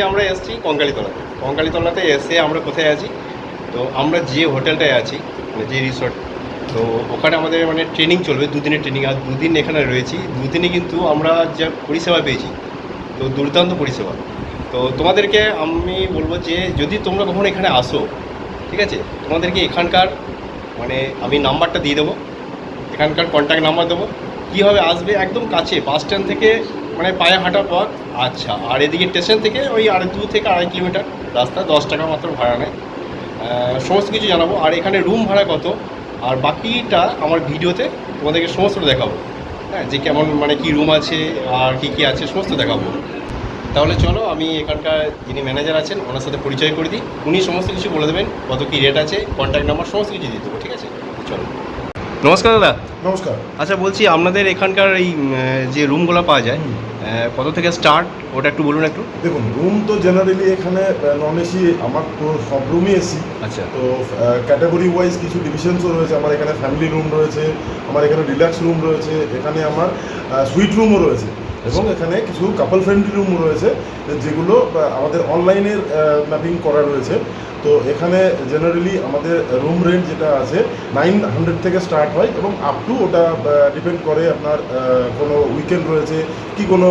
আজকে আমরা এসেছি কঙ্কালীতলাতে এসে আমরা কোথায় আছি, তো আমরা যে হোটেলটায় আছি মানে যে রিসর্ট, তো ওখানে আমাদের মানে ট্রেনিং চলবে, দুদিনের ট্রেনিং। আর দুদিন এখানে রয়েছি, দুদিনে কিন্তু আমরা যা পরিষেবা পেয়েছি, তো দুর্দান্ত পরিষেবা। তো তোমাদেরকে আমি বলবো যে যদি তোমরা কখনো এখানে আসো, ঠিক আছে, তোমাদেরকে এখানকার মানে আমি নাম্বারটা দিয়ে দেবো, এখানকার কন্ট্যাক্ট নাম্বার দেবো, কীভাবে আসবে একদম কাছে, বাস স্ট্যান্ড থেকে মানে পায়ে হাঁটা পথ। আচ্ছা, আর এদিকে স্টেশন থেকে ওই 2 থেকে 2.5 কিলোমিটার রাস্তা, 10 টাকা মাত্র ভাড়া নেয়। সমস্ত কিছু জানাবো, আর এখানে রুম ভাড়া কত, আর বাকিটা আমার ভিডিওতে তোমাদেরকে সমস্তটা দেখাবো। হ্যাঁ, যে কেমন মানে কি রুম আছে আর কি আছে সমস্ত দেখাবো। তাহলে চলো আমি এখানকার যিনি ম্যানেজার আছেন ওনার সাথে পরিচয় করে দিই, উনি সমস্ত কিছু বলে দেবেন, কত কী রেট আছে, কন্ট্যাক্ট নাম্বার সমস্ত কিছু দিয়ে দেবো, ঠিক আছে? চলো। নমস্কার দাদা। নমস্কার। আচ্ছা, বলছি আপনাদের এখানকার এই যে রুমগুলো পাওয়া যায় কত থেকে স্টার্ট, ওটা একটু বলুন একটু। দেখুন, রুম তো জেনারেলি এখানে নন এসি, আমার তো সব রুমই এসি। আচ্ছা। তো ক্যাটাগরি ওয়াইজ কিছু ডিভিশনসও রয়েছে। আমার এখানে ফ্যামিলি রুম রয়েছে, আমার এখানে রিল্যাক্স রুম রয়েছে, এখানে আমার সুইট রুমও রয়েছে, এবং এখানে কিছু কাপল ফ্রেন্ডলি রুম রয়েছে যেগুলো আমাদের অনলাইনের ম্যাপিং করা রয়েছে। তো এখানে জেনারেলি আমাদের রুম রেন্ট যেটা আছে 900 থেকে স্টার্ট হয়, এবং আপ টু ওটা ডিপেন্ড করে আপনার কোনো উইকেন্ড রয়েছে কি কোনো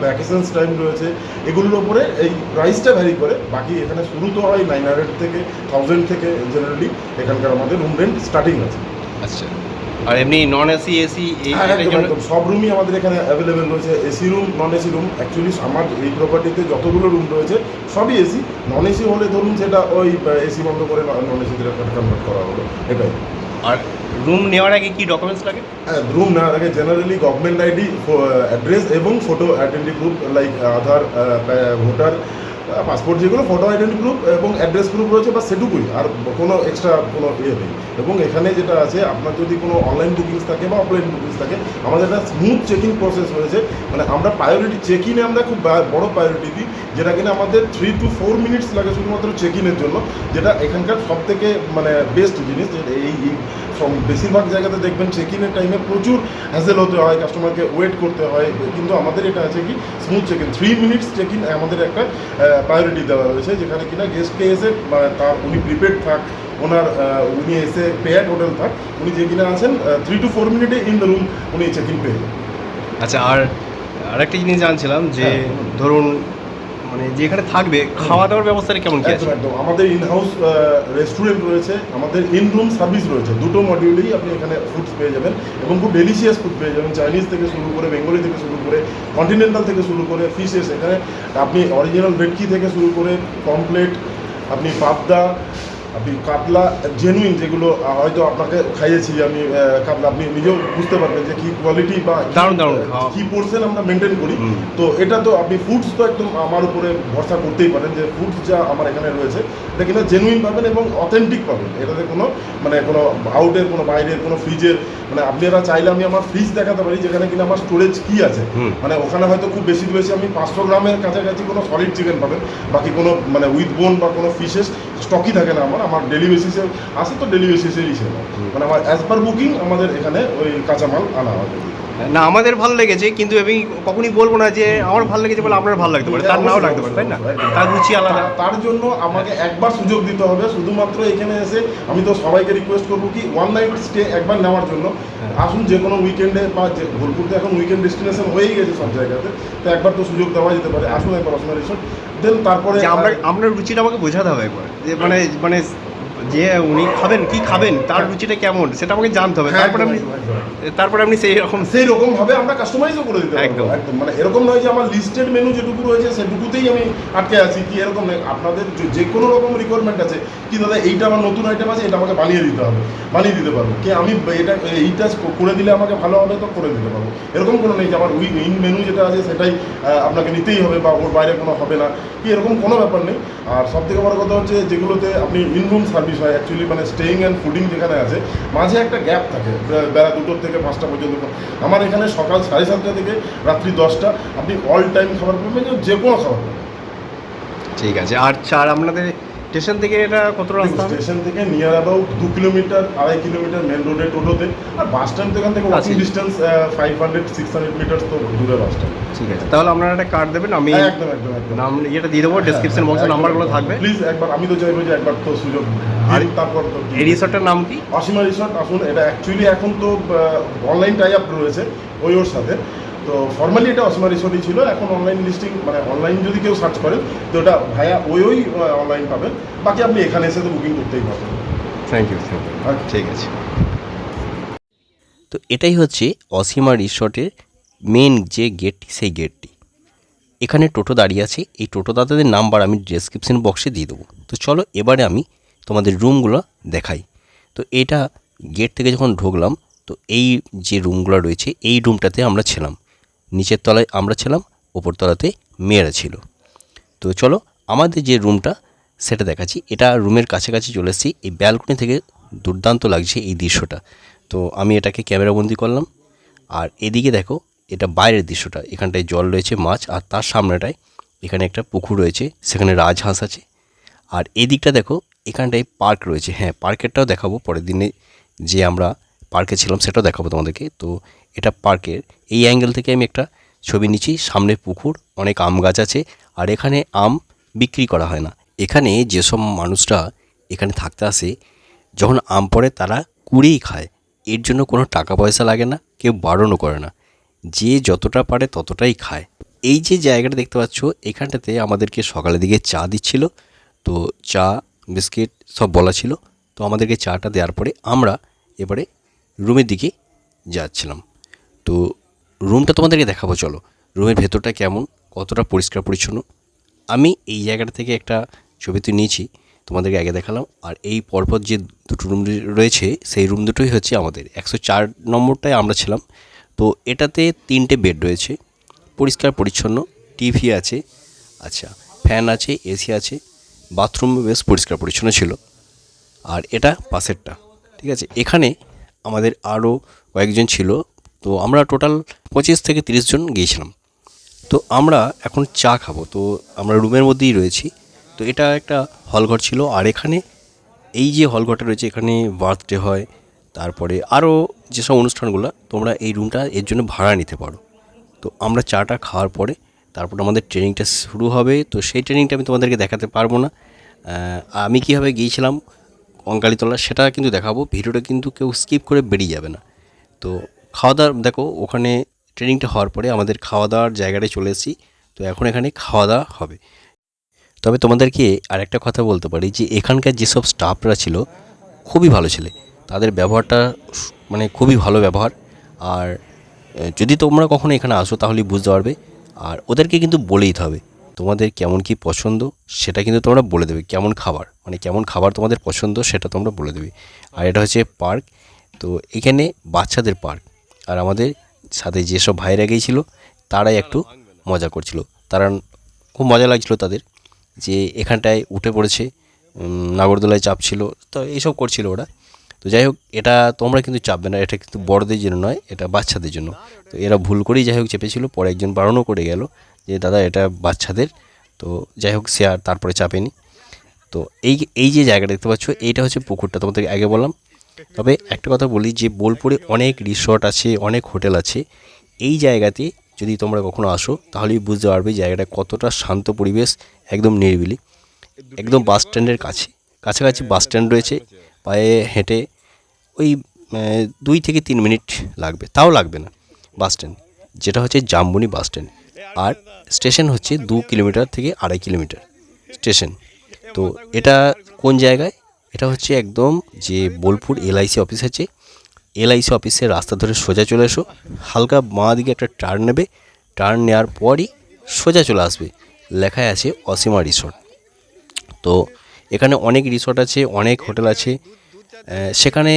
ভ্যাকেশনস টাইম রয়েছে, এগুলোর উপরে এই প্রাইসটা ভ্যারি করে। বাকি এখানে শুরু তো হয় 900 থেকে 1000 থেকে জেনারেলি এখানকার আমাদের রুম রেন্ট স্টার্টিং আছে। আচ্ছা, আর এমনি নন এসি এসি একদম সব রুমই আমাদের এখানে অ্যাভেলেবেল রয়েছে, AC room, non AC room. Actually আমার এই প্রপার্টিতে যতগুলো রুম রয়েছে সবই এসি। নন এসি হলে ধরুন সেটা ওই এসি বন্ধ করে নন এসিতে কনভার্ট করা হলো, এটাই। আর রুম নেওয়ার আগে কি ডকুমেন্টস লাগে? হ্যাঁ, রুম নেওয়ার আগে জেনারেলি গভর্নমেন্ট আইডি, অ্যাড্রেস এবং ফটো আইডেন্টি প্রুফ লাইক আধার, ভোটার, পাসপোর্ট, যেগুলো ফটো আইডেন্টি প্রুফ এবং অ্যাড্রেস প্রুফ রয়েছে, বা সেটুকুই, আর কোনো এক্সট্রা কোনো ইয়ে নেই। এবং এখানে যেটা আছে, আপনার যদি কোনো অনলাইন বুকিংস থাকে বা অফলাইন বুকিংস থাকে, আমাদের একটা স্মুথ চেকিং প্রসেস রয়েছে। মানে আমরা প্রায়োরিটি চেক ইনে আমরা খুব বড় প্রায়োরিটি দিই, যেটা কিনা আমাদের 3 to 4 মিনিটস লাগে শুধুমাত্র চেক ইনের জন্য, যেটা এখানকার সব থেকে মানে বেস্ট জিনিস। এই বেশিরভাগ জায়গাতে দেখবেন চেক ইনের টাইমে প্রচুর হ্যাসেল হতে হয়, কাস্টমারকে ওয়েট করতে হয়, কিন্তু আমাদের এটা আছে কি smooth check in, 3 minutes check in আমাদের একটা প্রায়োরিটি দেওয়া রয়েছে, যেখানে কিনা গেস্টকে এসে তার উনি প্রিপেড থাক, উনি এসে পেয়ার্ড হোটেল থাক, উনি যে কিনা আছেন 3 to 4 মিনিটে ইন দ্য রুম উনি চেক ইন পেয়ে যাবেন। আচ্ছা, আর আরেকটা জিনিস জানছিলাম যে ধরুন মানে যে এখানে থাকবে খাওয়া দাওয়ার ব্যবস্থাটা কেমন কি আছে? একদম আমাদের ইন হাউস রেস্টুরেন্ট রয়েছে, আমাদের ইন রুম সার্ভিস রয়েছে, দুটো মডিউলেই আপনি এখানে ফুডস পেয়ে যাবেন, এবং খুব ডেলিশিয়াস ফুড পেয়ে যাবেন। চাইনিজ থেকে শুরু করে, বেঙ্গলি থেকে শুরু করে, কন্টিনেন্টাল থেকে শুরু করে, ফিশেস এখানে আপনি অরিজিনাল ভেটকি থেকে শুরু করে পমপ্লেট, আপনি পাবদা, আপনি কাতলা জেনুইন, যেগুলো হয়তো আপনাকে খাইয়েছি আমি কাতলা, আপনি নিজেও বুঝতে পারবেন যে কী কোয়ালিটি বা কী পোর্শন আমরা মেনটেন করি। তো এটা তো আপনি ফুডস তো একদম আমার উপরে ভরসা করতেই পারেন যে ফুডস যা আমার এখানে রয়েছে এটা কিন্তু জেনুইন পাবেন এবং অথেন্টিক পাবেন। এটাতে কোনো মানে কোনো আউটের, কোনো বাইরের, কোনো ফ্রিজের, মানে আপনারা চাইলে আমি আমার ফ্রিজ দেখাতে পারি যেখানে কিনা আমার স্টোরেজ কী আছে। মানে ওখানে হয়তো খুব বেশি আপনি 500 গ্রামের কাছাকাছি কোনো সলিড চিকেন পাবেন, বাকি কোনো মানে উইথ বোন বা কোনো ফিশেস স্টকই থাকে না আমার ডেলি বেসিসে আসে, তো ডেলি বেসিসেই হিসেবে মানে আমার অ্যাজ পার বুকিং আমাদের এখানে ওই কাঁচামাল আনা হয়। না, আমাদের ভালো লেগেছে, কিন্তু আমি কখনই বলবো না যে আমার ভালো লেগেছে বলে আপনার ভালো লাগতে পারে, তার নাও লাগতে পারে, তাই না? তার রুচি আলাদা। তার জন্য আমাকে একবার সুযোগ দিতে হবে, শুধুমাত্র এখানে এসে। আমি তো সবাইকে রিকোয়েস্ট করবো কি 1 নাইট স্টে একবার নেওয়ার জন্য আসুন, যে কোনো উইকেন্ডে, বা বোলপুর তো এখন উইকেন্ড ডেস্টিনেশন হয়েই গেছে সব জায়গাতে, তো একবার তো সুযোগ দেওয়া যেতে পারে। আসুন একবার অসময় রিসোর্ট, দেন তারপরে আপনার রুচিটা আমাকে বোঝাতে হবে একবার, যে মানে যে উনি খাবেন কি খাবেন, তার রুচিটা কেমন সেটা আমাকে জানতে হবে। তারপরে আপনি সেই রকমভাবে আমরা কাস্টমাইজও করে দিতে পারবো। একদম মানে এরকম নয় যে আমার লিস্টেড মেনু যেটুকু রয়েছে সেটুকুতেই আমি আটকে আছি, কি এরকম নয়। আপনাদের যে কোনো রকম রিকোয়ারমেন্ট আছে, কি দাদা এইটা আমার নতুন আইটেম আছে, এটা আমাকে বানিয়ে দিতে হবে, বানিয়ে দিতে পারবো, কি আমি এইটা করে দিলে আমাকে ভালো হবে, তো করে দিতে পারবো। এরকম কোনো নেই যে আমার ইন মেনু যেটা আছে সেটাই আপনাকে নিতেই হবে, বা ওর বাইরে কোনো হবে না, কি এরকম কোনো ব্যাপার নেই। আর সব থেকে বড় কথা হচ্ছে, যেগুলোতে আপনি ইন রুম সার্ভিস হয় অ্যাকচুয়ালি, মানে স্টেইং অ্যান্ড ফুডিং যেখানে আছে, মাঝে একটা গ্যাপ থাকে বেলা 2টো থেকে 5টা পর্যন্ত। আমার এখানে সকাল 7:30 থেকে রাত্রি 10টা আপনি অল টাইম খাবার পাবেন, যে কোনো খাবার পাবেন। ঠিক আছে। আর আপনাদের স্টেশন থেকে এটা কত রাস্তা হবে? স্টেশন থেকে near about 2 kilometre 2.5 kilometre main রোডে টোটোতে, আর বাস স্ট্যান্ড থেকে এখান থেকে ওয়াকিং আচ্ছা। ডিস্টেন্স 500-600 মিটার তো দূরে বাস স্ট্যান্ড। ঠিক আছে, তাহলে আপনারা একটা কার্ড দেবেন, আমি একদম একদম একদম নাম ইয়েটা দিয়ে দেবো, ডেসক্রিপশন বক্সে নাম্বারগুলো থাকবে। প্লিজ একবার, আমি তো চাইবো যে একবার তো সুযোগ আর দিন, তারপর তো এই রিসর্টের নাম কি? অসীমা রিসর্ট। আসুন, এটা অ্যাকচুয়ালি এখন তো অনলাইন টাই আপ রয়েছে ওর সাথে, তো ফর্মালি এটা অসীমা রিসর্টই ছিল। এখন অনলাইন লিস্টিং, মানে অনলাইন যদি কেউ সার্চ করেন তো ওটা ভাইয়া ওই অনলাইন পাবেন, বাকি আপনি এখানে এসে তো বুকিং করতেই পারবেন। থ্যাংক ইউ, ঠিক আছে। তো এটাই হচ্ছে অসীমা রিসর্টের মেন যে গেটটি, সেই গেটটি। এখানে টোটো দাঁড়িয়ে আছে, এই টোটো দাদাদের নাম্বার আমি ডেসক্রিপশন বক্সে দিয়ে দেবো। তো চলো এবারে আমি তোমাদের রুমগুলো দেখাই। তো এটা গেট থেকে যখন ঢুকলাম, তো এই যে রুমগুলো রয়েছে এই রুমটাতে আমরা ছিলাম, নিচের তলায় আমরা ছিলাম, ওপর তলাতে মেয়েরা ছিল। তো চলো আমাদের যে রুমটা সেটা দেখাচ্ছি। এটা রুমের কাছাকাছি চলে এসেছি, এই ব্যালকনি থেকে দুর্দান্ত লাগছে এই দৃশ্যটা। তো আমি এটাকে ক্যামেরাবন্দি করলাম। আর এদিকে দেখো, এটা বাইরের দৃশ্যটা, এখানটায় জল রয়েছে, মাছ, আর তার সামনেটায় এখানে একটা পুকুর রয়েছে, সেখানে রাজহাঁস আছে। আর এই দিকটা দেখো, এখানটায় পার্ক রয়েছে। হ্যাঁ, পার্কেরটাও দেখাবো পরের দিনে, যে আমরা পার্কে ছিলাম সেটাও দেখাবো তোমাদেরকে। তো এটা পার্কের এই অ্যাঙ্গেল থেকে আমি একটা ছবি নিচ্ছি। সামনে পুকুর, অনেক আম গাছ আছে, আর এখানে আম বিক্রি করা হয় না। এখানে যেসব মানুষরা এখানে থাকতে আসে, যখন আম পড়ে তারা কুড়িয়েই খায়, এর জন্য কোনো টাকা পয়সা লাগে না, কেউ বারণও করে না, যে যতটা পারে ততটাই খায়। এই যে জায়গাটা দেখতে পাচ্ছ, এখানটাতে আমাদেরকে সকালের দিকে চা দিচ্ছিল। তো চা বিস্কিট সব বলা ছিল। তো আমাদেরকে চাটা দেওয়ার পরে আমরা এবারে রুমের দিকে যাচ্ছিলাম। তো রুমটা তোমাদেরকে দেখাবো, চলো রুমের ভেতরটা কেমন, কতটা পরিষ্কার পরিচ্ছন্ন। আমি এই জায়গাটা থেকে একটা ছবি তো নিয়েছি, তোমাদেরকে আগে দেখালাম। আর এই পরপর যে দুটো রুম রয়েছে, সেই রুম দুটোই হচ্ছে আমাদের। 104 নম্বরটায় আমরা ছিলাম। তো এটাতে 3টে বেড রয়েছে, পরিষ্কার পরিচ্ছন্ন, টিভি আছে, আচ্ছা ফ্যান আছে, এসি আছে, বাথরুম বেশ পরিষ্কার পরিচ্ছন্ন ছিল। আর এটা পাশেরটা, ঠিক আছে। এখানে আমাদের আরও কয়েকজন ছিল, তো আমরা টোটাল 25 থেকে 30 জন গিয়েছিলাম। তো আমরা এখন চা খাবো, তো আমরা রুমের মধ্যেই রয়েছি। তো এটা একটা হলঘর ছিল, আর এখানে এই যে হলঘরটা রয়েছে, এখানে বার্থডে হয়, তারপরে আরও যেসব অনুষ্ঠানগুলো, তোমরা এই রুমটা এর জন্য ভাড়া নিতে পারো। তো আমরা চাটা খাওয়ার পরে তারপর আমাদের ট্রেনিংটা শুরু হবে। তো সেই ট্রেনিংটা আমি তোমাদেরকে দেখাতে পারবো না। আমি কীভাবে গিয়েছিলাম কঙ্কালীতলা সেটা কিন্তু দেখাবো, ভিডিওটা কিন্তু কেউ স্কিপ করে বেরিয়ে যাবে না। তো খাওয়া দাওয়া দেখো, ওখানে ট্রেনিংটা হওয়ার পরে আমাদের খাওয়া দাওয়ার জায়গাটায় চলে এসেছি। তো এখন এখানে খাওয়া দাওয়া হবে। তবে তোমাদেরকে আরেকটা কথা বলতে পারি, যে এখানকার যেসব স্টাফরা ছিল খুবই ভালো ছিল, তাদের ব্যবহারটা মানে খুবই ভালো ব্যবহার। আর যদি তোমরা কখনো এখানে আসো তাহলেই বুঝতে পারবে। আর ওদেরকে কিন্তু বলেই দিতে হবে তোমাদের কেমন কি পছন্দ, সেটা কিন্তু তোমরা বলে দেবে। কেমন খাবার, মানে কেমন খাবার তোমাদের পছন্দ সেটা তোমরা বলে দেবে। আর এটা হচ্ছে পার্ক, তো এখানে বাচ্চাদের পার্ক। আর আমাদের সাথে যেসব ভাইরা গিয়েছিল তারাই একটু মজা করছিল, তারা খুব মজা লাগছিল তাদের, যে এখানটায় উঠে পড়েছে, নাগরদোলায় চাপছিল, তো এইসব করছিল ওরা। তো যাই হোক, এটা তোমরা কিন্তু চাপবে না, এটা কিন্তু বড়দের জন্য নয়, এটা বাচ্চাদের জন্য। তো এরা ভুল করেই যাই হোক চেপেছিল, পরে একজন বারণও করে গেল যে দাদা এটা বাচ্চাদের। তো যাই হোক, সে আর তারপরে চাপেনি। তো এই যে জায়গাটা দেখতে পাচ্ছ, এইটা হচ্ছে পুকুরটা, তোমাদেরকে আগে বললাম। তবে একটা কথা বলি, যে বোলপুরে অনেক রিসর্ট আছে, অনেক হোটেল আছে। এই জায়গাতে যদি তোমরা কখনো আসো তাহলেই বুঝতে পারবে জায়গাটা কতটা শান্ত পরিবেশ, একদম নিরিবিলি, একদম বাস স্ট্যান্ডের কাছাকাছি বাস স্ট্যান্ড রয়েছে। পায়ে হেঁটে ওই 2 থেকে 3 মিনিট লাগবে, তাও লাগবে না। বাস স্ট্যান্ড যেটা হচ্ছে জামবনি বাস স্ট্যান্ড, আর স্টেশন হচ্ছে 2 কিলোমিটার থেকে 2.5 কিলোমিটার স্টেশন। তো এটা কোন জায়গায়, এটা হচ্ছে একদম যে বোলপুর LIC অফিস আছে, LIC অফিসের রাস্তা ধরে সোজা চলে এসো, হালকা বাঁ দিকে একটা টার্ন নেবে, টার্ন নেওয়ার পরই সোজা চলে আসবে, লেখায় আছে অসীমা রিসর্ট। তো এখানে অনেক রিসর্ট আছে, অনেক হোটেল আছে। সেখানে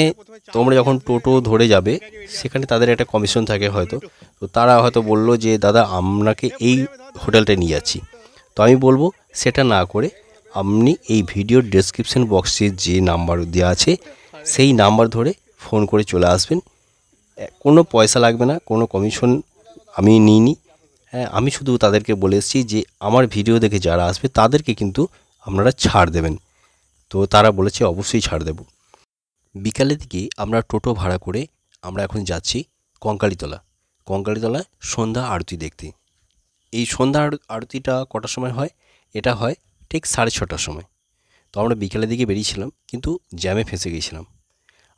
তোমরা যখন টোটো ধরে যাবে, সেখানে তাদের একটা কমিশন থাকে হয়তো। তো তারা হয়তো বললো যে দাদা আপনাকে এই হোটেলটায় নিয়ে যাচ্ছি। তো আমি বলবো সেটা না করে আপনি এই ভিডিওর ডেসক্রিপশন বক্সে যে নাম্বার দেওয়া আছে সেই নাম্বার ধরে ফোন করে চলে আসবেন। কোনো পয়সা লাগবে না, কোনো কমিশন আমি নিইনি। হ্যাঁ, আমি শুধু তাদেরকে বলে এসেছি যে আমার ভিডিও দেখে যারা আসবে তাদেরকে কিন্তু আপনারা ছাড় দেবেন। তো তারা বলেছে অবশ্যই ছাড় দেব। বিকালের দিকে আমরা টোটো ভাড়া করে আমরা এখন যাচ্ছি কঙ্কালীতলা। কঙ্কালীতলায় সন্ধ্যা আরতি দেখতে। এই সন্ধ্যা আরতিটা কটার সময় হয়? এটা হয় ঠিক 6:30টার সময়। তো আমরা বিকেলের দিকে বেরিয়েছিলাম, কিন্তু জ্যামে ফেঁসে গিয়েছিলাম।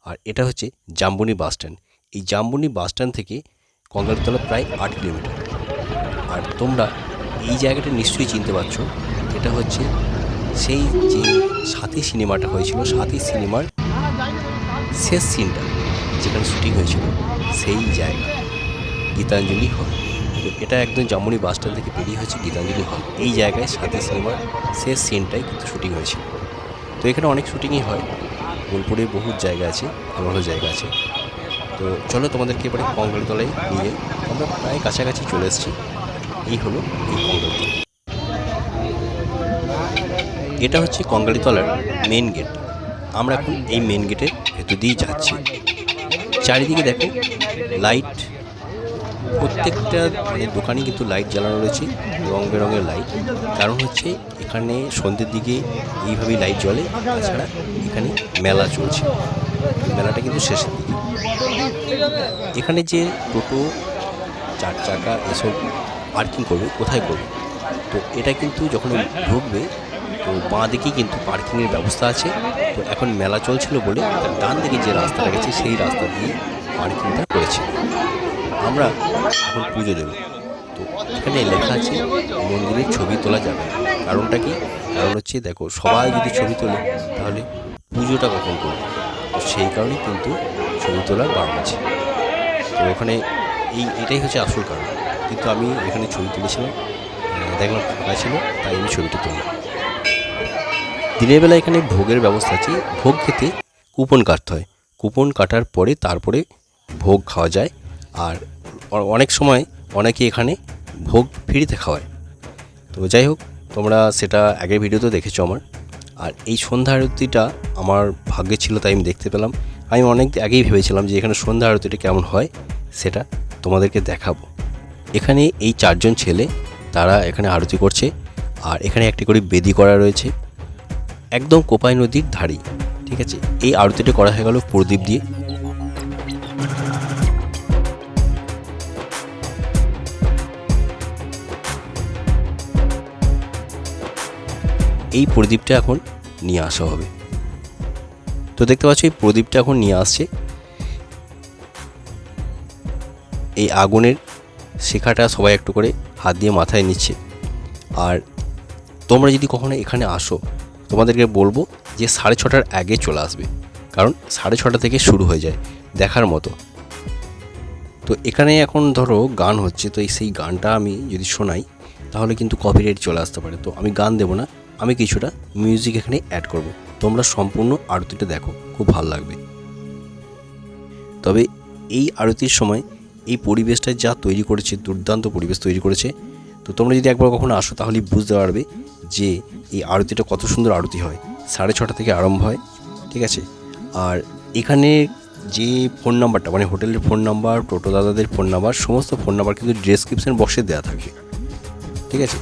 আর এটা হচ্ছে জামবনি বাস স্ট্যান্ড। এই জামবনি বাস স্ট্যান্ড থেকে কঙ্কালীতলা প্রায় 8 কিলোমিটার। আর তোমরা এই জায়গাটা নিশ্চয়ই চিনতে পারছো, এটা হচ্ছে সেই যে সাথী সিনেমাটা হয়েছিল, সাথী সিনেমার শেষ সিনটা যেখানে শুটিং হয়েছিল সেই জায়গা, গীতাঞ্জলি হল। তো এটা একদম জামবনি বাস স্ট্যান্ড থেকে বেরিয়ে হচ্ছে গীতাঞ্জলি হল। এই জায়গায় সাথী সিনেমার শেষ সিনটাই কিন্তু শুটিং হয়েছিল। তো এখানে অনেক শুটিংই হয়, বোলপুরে বহু জায়গা আছে, ভালো ভালো জায়গা আছে। তো চলো তোমাদেরকে এবারে কঙ্কালীতলায় নিয়ে, আমরা প্রায় কাছাকাছি চলে এসেছি। এই হলো এই কঙ্কালীতলা। এটা হচ্ছে কঙ্কালীতলার মেন গেট। আমরা এখন এই মেন গেটের ভেতর দিয়েই যাচ্ছি। চারিদিকে দেখো লাইট, প্রত্যেকটা দোকানে কিন্তু লাইট জ্বালানো রয়েছে, রং বেরঙের লাইট। কারণ হচ্ছে এখানে সন্ধ্যের দিকে এইভাবেই লাইট জ্বলে। তাছাড়া এখানে মেলা চলছে, মেলাটা কিন্তু শেষের দিকে। এখানে যে টোটো, 4 চাকা এসব পার্কিং করবে, কোথায় করবে? তো এটা কিন্তু যখন ঢুকবে তো বাঁ দিকেই কিন্তু পার্কিংয়ের ব্যবস্থা আছে। তো এখন মেলা চলছিল বলে তার ডান দিকে যে রাস্তাটা গেছে সেই রাস্তা দিয়ে পার্কিংটা করেছে। আমরা এখন পুজো দেব। তো এখানে লেখা আছে মন্দিরের ছবি তোলা যাবে না। কারণটা কি? কারণ হচ্ছে দেখো, সবাই যদি ছবি তোলে তাহলে পুজোটা কখন করবে? তো সেই কারণেই কিন্তু ছবি তোলার বারণ আছে। তো ওখানে এটাই হচ্ছে আসল কারণ। কিন্তু আমি এখানে ছবি তুলেছিলাম, দেখলাম ফাঁকা ছিল, তাই আমি ছবিটা তুললাম। দিনের বেলা এখানে ভোগের ব্যবস্থা আছে। ভোগ খেতে কুপন কাটতে হয়। কুপন কাটার পরে তারপরে ভোগ খাওয়া যায়। আর অনেক সময় অনেকে এখানে ভোগ ফ্রিতে খাওয়ায়। তো যাই হোক, তোমরা সেটা আগের ভিডিওতে দেখেছো আমার। আর এই সন্ধ্যা আরতিটা আমার ভাগ্যে ছিল, তাই আমি দেখতে পেলাম। আমি অনেক আগেই ভেবেছিলাম যে এখানে সন্ধ্যা আরতিটা কেমন হয় সেটা তোমাদেরকে দেখাবো। এখানে এই 4 জন ছেলে, তারা এখানে আরতি করছে। আর এখানে একটি করে বেদি করা রয়েছে, একদম কোপাই নদীর ধারেই। ঠিক আছে, এই আরতিটা করা হয়ে গেল প্রদীপ দিয়ে। এই প্রদীপটা এখন নিয়ে আসা হবে। তো দেখতে পাচ্ছ এই প্রদীপটা এখন নিয়ে আসছে। এই আগুনের শিখাটা সবাই একটু করে হাত দিয়ে মাথায় নিচ্ছে। আর তোমরা যদি কখনো এখানে আসো, তোমাদেরকে বলবো যে 6:30টার আগে চলে আসবে, কারণ 6:30 থেকে শুরু হয়ে যায় দেখার মতো। তো এখানে এখন ধরো গান হচ্ছে, তো সেই গানটা আমি যদি শোনাই তাহলে কিন্তু কপিরাইট চলে আসতে পারে। তো আমি গান দেবো না, আমি কিছুটা মিউজিক এখানে অ্যাড করব। তোমরা সম্পূর্ণ আরতিটা দেখো, খুব ভালো লাগবে। তবে এই আরতির সময় এই পরিবেশটা যা তৈরি করেছে, দুর্দান্ত পরিবেশ তৈরি করেছে। তো তোমরা যদি একবার কখনো আসো তাহলেই বুঝতে পারবে যে এই আরতিটা কত সুন্দর আরতি হয়। 6:30 থেকে আরম্ভ হয়, ঠিক আছে। আর এখানে যে ফোন নাম্বারটা, মানে হোটেলের ফোন নাম্বার, টোটো দাদাদের ফোন নাম্বার, সমস্ত ফোন নাম্বার কিন্তু ডেসক্রিপশন বক্সে দেওয়া থাকবে, ঠিক আছে।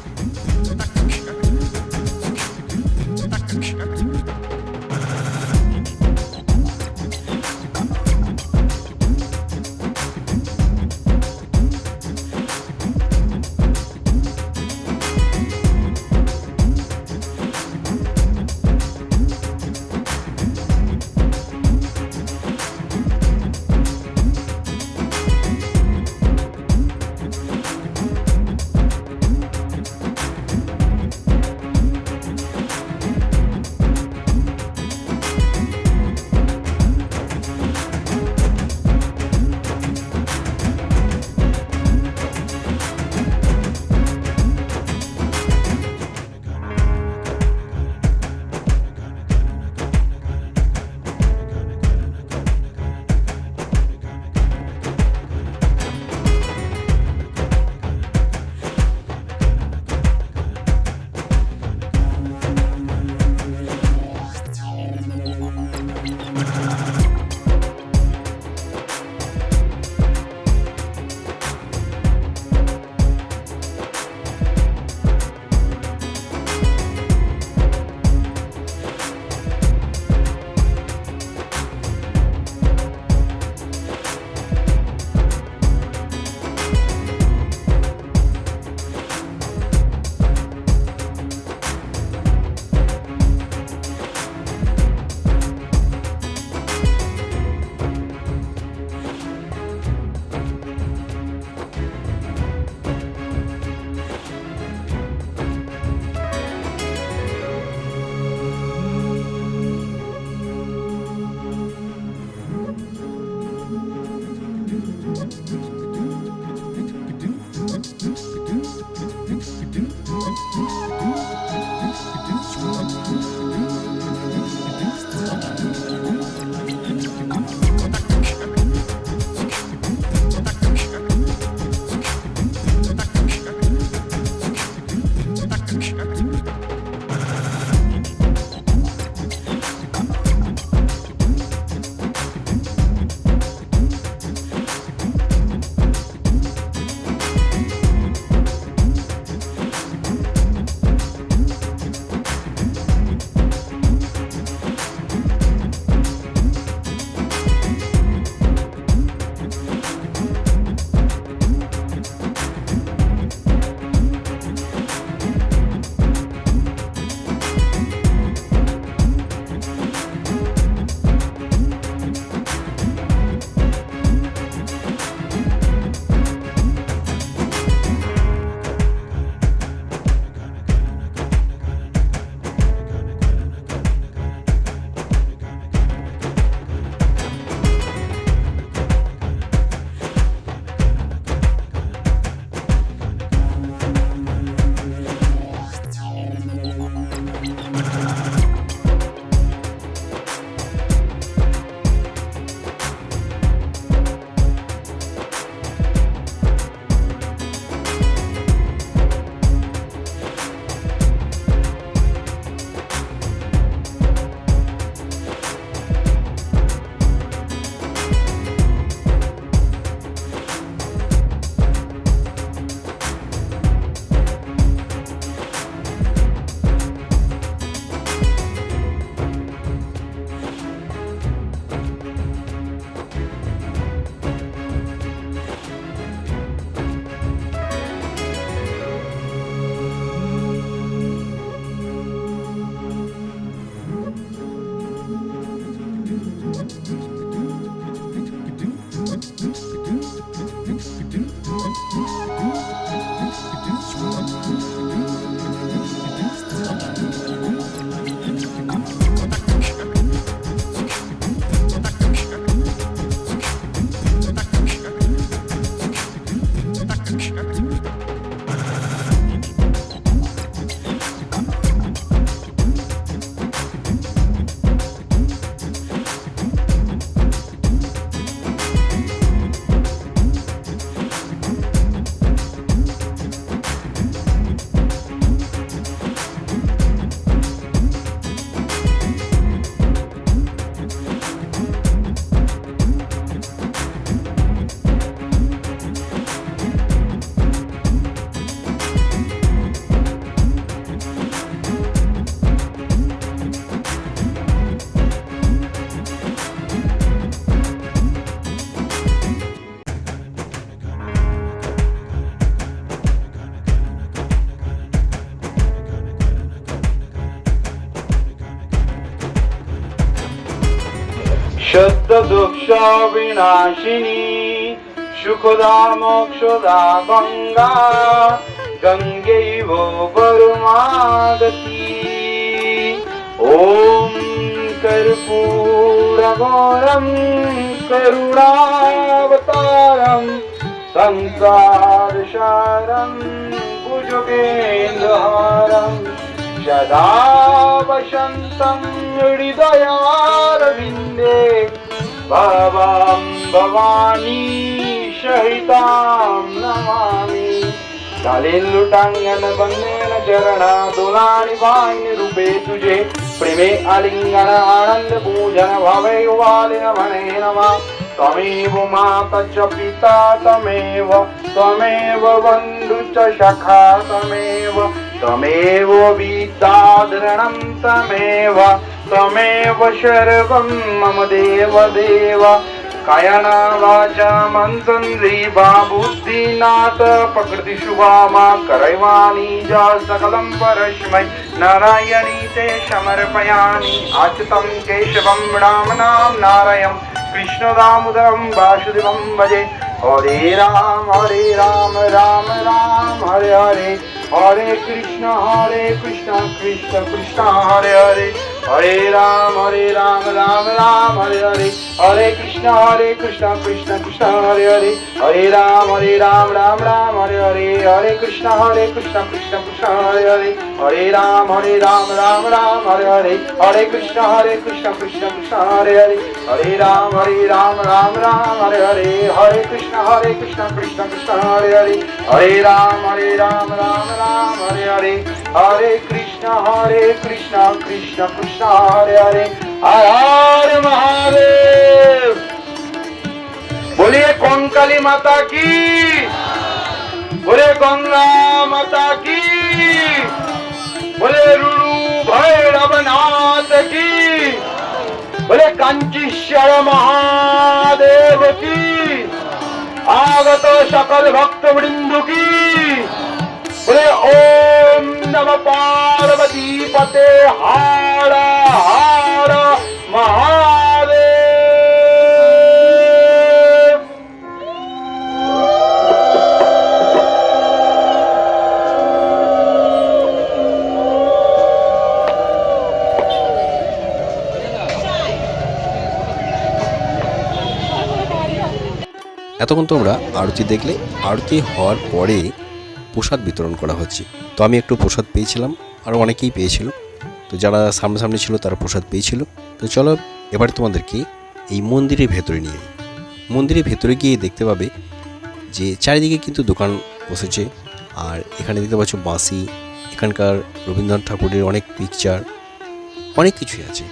शुद्ध दुःख विनाशिनी सुखदा मोक्षदा गंगा गंगैव परमागति ओम कर्पूरगौरं करुणावतारं संसारसारं भुजगेन्द्रहारं सदा वसन्तं हृदयारविन्दे भवां भवानी सहितां नमामि कालिल्लुटांगन बंदेन चरणा दुलानि वाहिनी रूपे तुझे प्रेमे आलिंगन आनंद पूजन भावे वालिन मने नमः त्वमेव माता च पिता त्वमेव बन्धु च सखा त्वमेव विद्याधरणं त्वमेव सर्वं मम देव कायना वाचा मनसंद्रीवा बुद्धिनाथ प्रकृति शुभामा करैवाणी जा सकलं परस्मै नारायणी ते समर्पयामि अच्युतं केशवं रामनाम नारायण कृष्ण दामोदरं वासुदेवं भजे हरे राम राम राम हरे हरे हरे कृष्ण कृष्ण कृष्ण हरे हरे हरे राम राम राम हरे हरे हरे कृष्ण कृष्ण कृष्ण हरे हरे हरे राम राम हरे हरे हरे कृष्ण कृष्ण कृष्ण हरे हरे हरे राम राम हरे हरे हरे कृष्ण कृष्ण कृष्ण हरे हरे हरे राम राम हरे हरे हरे कृष्ण कृष्ण कृष्ण हरे हरे हरे राम राम हरे हरे हरे कृष्ण कृष्ण कृष्ण हरे हरे हर हर महादेव बोलिए कंकाली माता की बोले गंगा माता की बोले रुरु भैरवनाथ की बोले कांचीश्वर महादेव की आगत सकल भक्त वृंद की बोले ओम नमः पार्वती पते हर हर महादेव। এতক্ষণ তোমরা আরতি দেখলে। আরতি হওয়ার পরে প্রসাদ বিতরণ করা হচ্ছে। তো আমি একটু প্রসাদ পেয়েছিলাম, আরও অনেকেই পেয়েছিল। তো যারা সামনাসামনি ছিল তারা প্রসাদ পেয়েছিল। তো চলো এবার তোমাদেরকে এই মন্দিরের ভেতরে নিয়ে যাই। মন্দিরের ভেতরে গিয়ে দেখতে পাবে যে চারিদিকে কিন্তু দোকান বসেছে, আর এখানে দেখতে পাচ্ছ বাঁশি, এখানকার রবীন্দ্রনাথ ঠাকুরের অনেক পিকচার, অনেক কিছুই আছে।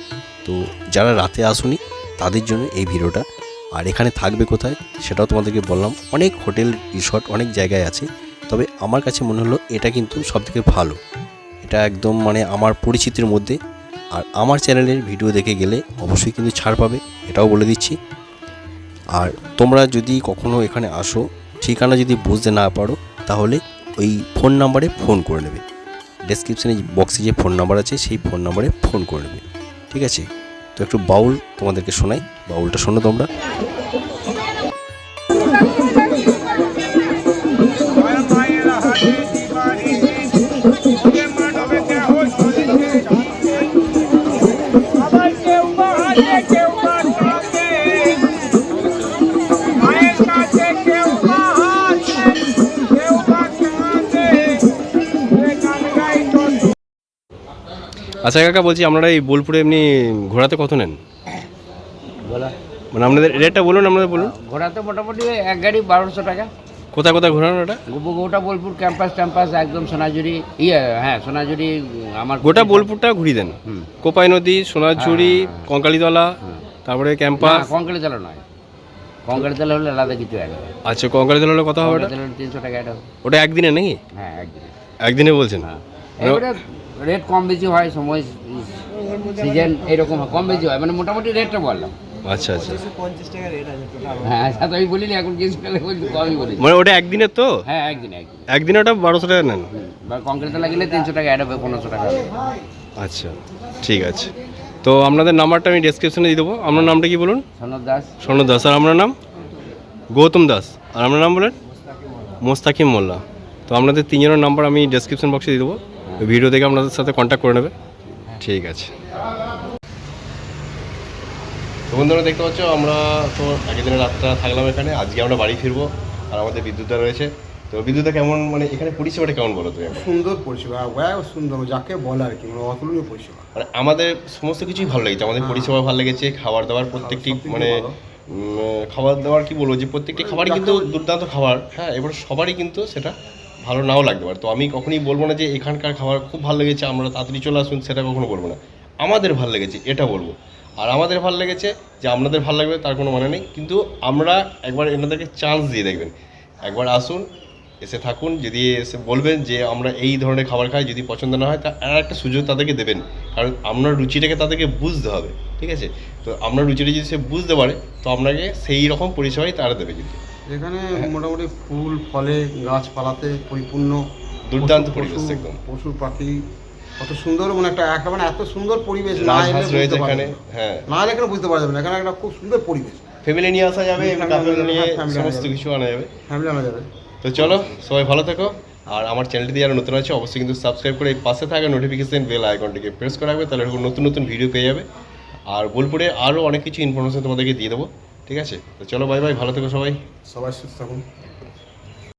তো যারা রাতে আসুনি তাদের জন্য এই ভিডিওটা। আর এখানে থাকবে কোথায় সেটাও তোমাদেরকে বললাম। অনেক হোটেল রিসর্ট অনেক জায়গায় আছে, তবে আমার কাছে মনে হলো এটা কিন্তু সবথেকে ভালো। এটা একদম মানে আমার পরিচিতির মধ্যে। আর আমার চ্যানেলের ভিডিও দেখে গেলে অবশ্যই কিন্তু ছাড় পাবে, এটাও বলে দিচ্ছি। আর তোমরা যদি কখনো এখানে আসো, ঠিকানা যদি বুঝতে না পারো তাহলে ওই ফোন নাম্বারে ফোন করে নেবে। ডেসক্রিপশানে বক্সে যে ফোন নাম্বার আছে সেই ফোন নাম্বারে ফোন করে নেবে, ঠিক আছে? তো একটু বাউল তোমাদেরকে শোনাই, বাউলটা শোনো তোমরা। আচ্ছা কাকা, বলছি আপনারা এই বোলপুরে এমনি ঘোরাতে কত নেন? মানে আপনাদের রেটটা বলুন, আপনাদের বলুন। ঘোরাতে মোটামুটি এক গাড়ি 1200 টাকা। কোথায় কোথায় ঘোরানো ওটা? গোটা বোলপুর ক্যাম্পাস একদম সোনাঝুরি, হ্যাঁ সোনাঝুরি আমার গোটা বোলপুরটা ঘুরিয়ে দেন। কোপাই নদী, সোনাঝুরি, কঙ্কালীতলা, তারপরে ক্যাম্পাস। কঙ্কালীতলা নয়, কঙ্কালীতলা হলে আলাদা কিছু অ্যাড হবে। আচ্ছা, কঙ্কালীতলা হলে কত হবে? 300 টাকা অ্যাড হবে। ওটা একদিনে নাকি? হ্যাঁ একদিনে। একদিনে বলছেন? হ্যাঁ, এবারে রেট কম বেশি হয়, সময় সিজন এরকম কম বেশি হয়, মানে মোটামুটি রেটটা বললাম। আচ্ছা আচ্ছা, 50 টাকা রেট আছে টোটাল। হ্যাঁ আচ্ছা, তো আমি বলিনি এখন জিজ্ঞেস করলে কমই বলি। মানে ওটা একদিনের তো? হ্যাঁ একদিনে। একদিনে ওটা 1200 টাকা নেন? বা কঙ্কালীতলা গেলে 300 টাকা অ্যাড হবে, 1500 টাকা। আচ্ছা ঠিক আছে, তো আপনাদের নাম্বারটা আমি ডেসক্রিপশনে দিয়ে দেবো। আপনার নামটা কি বলুন? সনদ দাস। সনদ দাস। আর আপনার নাম? গৌতম দাস। আর আপনার নাম বলেন? মোস্তাকিম মোল্লা। তো আপনাদের তিনজনের নাম্বার আমি ডেসক্রিপশন বক্সে দিয়ে দেবো, ভিডিও দেখে আপনাদের সাথে কন্ট্যাক্ট করে নেবে। ঠিক আছে। তো বন্ধুরা দেখতে পাচ্ছ আমরা তো আগের দিনের রাতটা থাকলাম এখানে, আজকে আমরা বাড়ি ফিরবো। আর আমাদের বিদ্যুৎটা রয়েছে। তো বিদ্যুৎটা কেমন, মানে এখানে পরিষেবাটা কেমন বলো তুমি? সুন্দর পরিষেবা, সুন্দর যাকে বলে আর কি, মানে অতুলনীয় পরিষেবা। মানে আমাদের সমস্ত কিছুই ভালো লেগেছে, আমাদের পরিষেবা ভালো লেগেছে, খাবার দাবার প্রত্যেকটি মানে খাবার দাবার কি বলবো যে প্রত্যেকটি খাবারই কিন্তু দুর্দান্ত খাবার। হ্যাঁ, এবার সবারই কিন্তু সেটা ভালো নাও লাগতে পারে। তো আমি কখনোই বলবো না যে এখানকার খাবার খুব ভালো লেগেছে আমরা তাড়াতাড়ি চলে আসুন, সেটা কখনো বলবো না। আমাদের ভালো লেগেছে এটা বলবো। আর আমাদের ভালো লেগেছে যে আপনাদের ভালো লাগবে তার কোনো মানে নেই, কিন্তু আমরা একবার এনাদেরকে চান্স দিয়ে দেখবেন, একবার আসুন, এসে থাকুন। যদি এসে বলবেন যে আমরা এই ধরনের খাবার খাই, যদি পছন্দ না হয় তা আর একটা সুযোগ তাদেরকে দেবেন, কারণ আপনার রুচিটাকে তাদেরকে বুঝতে হবে। ঠিক আছে? তো আপনার রুচিটা যদি সে বুঝতে পারে তো আপনাকে সেই রকম পরিষেবাই তারা দেবে। কিন্তু এখানে মোটামুটি ফুল ফলে গাছপালাতে পরিপূর্ণ, দুর্দান্ত পরিবেশ একদম। পশু পাখি কত সুন্দর, মানে একটা একেবারে এত সুন্দর পরিবেশ, না রাজহাঁস এলে রয়েছে বুঝতে পারবে এখানে। না। হ্যাঁ, না এলে এখানে বুঝতে পারা যাবে না, এখানে একটা খুব সুন্দর পরিবেশ। ফ্যামিলি নিয়ে আসা যাবে, Family কাপড় নিয়ে family আনা সমস্ত যাবে। কিছু আনা যাবে। ফ্যামিলি আনা যাবে। তো চলো সবাই ভালো থেকো। আর আমার চ্যানেলটি যারা নতুন আছে অবশ্যই কিন্তু সাবস্ক্রাইব করে এই পাশে থাকা নোটিফিকেশন বেল আইকনটিকে প্রেস করে রাখবে, তাহলে এরকম নতুন নতুন ভিডিও পেয়ে যাবে। আর বোলপুরে আরও অনেক কিছু ইনফরমেশন তোমাদেরকে দিয়ে দেবো। ঠিক আছে? তো চলো বাই বাই, ভালো থেকো সবাই। সবাই সুস্থ থাকুন।